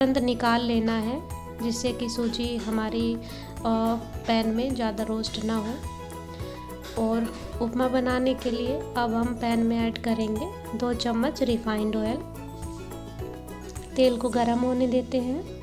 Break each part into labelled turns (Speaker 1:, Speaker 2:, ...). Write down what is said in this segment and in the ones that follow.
Speaker 1: तुरंत निकाल लेना है जिससे कि सूजी हमारी पैन में ज़्यादा रोस्ट ना हो। और उपमा बनाने के लिए अब हम पैन में ऐड करेंगे 2 चम्मच रिफाइंड ऑयल। तेल को गर्म होने देते हैं।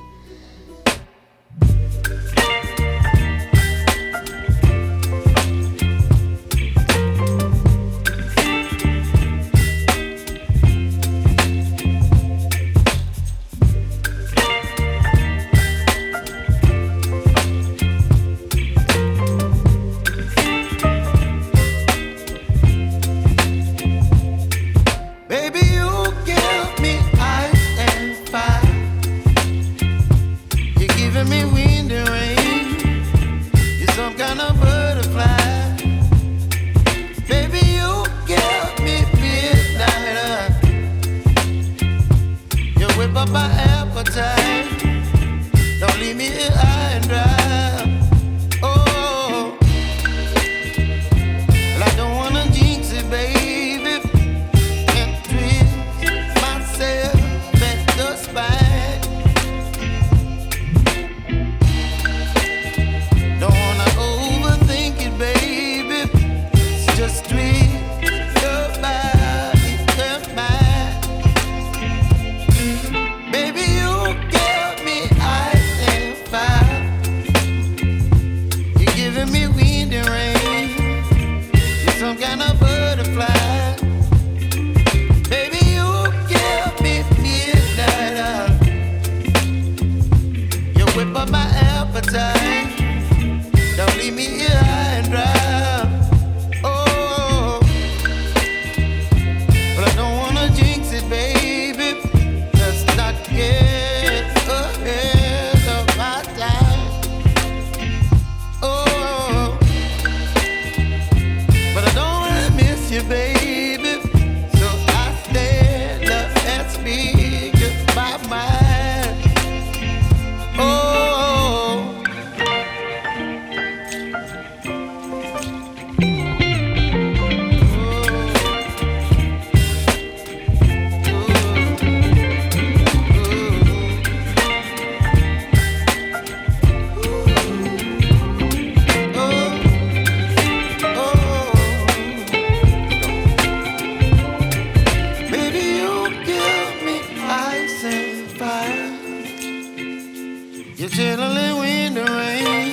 Speaker 2: You're chilling when the rain.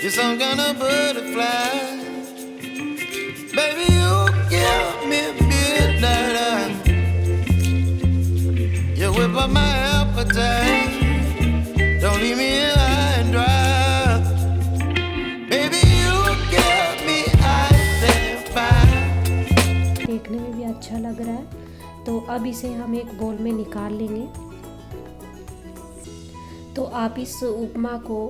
Speaker 2: You're some kind of butterfly. Baby, you give me midnight. You whip up my appetite. Don't leave me high and dry. Baby, you give me ice and fire.
Speaker 1: देखने में भी अच्छा लग रहा है। तो अब इसे हम एक बोल में निकाल लेंगे। तो आप इस उपमा को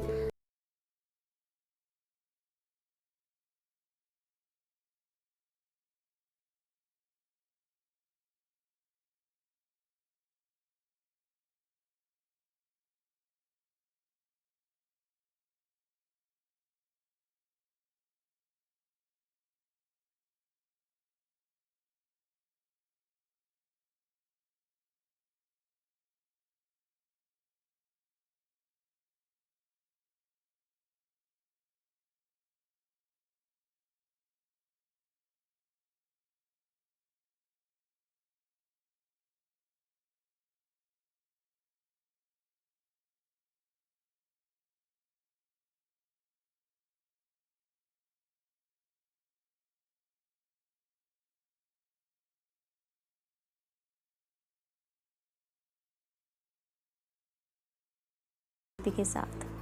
Speaker 1: के साथ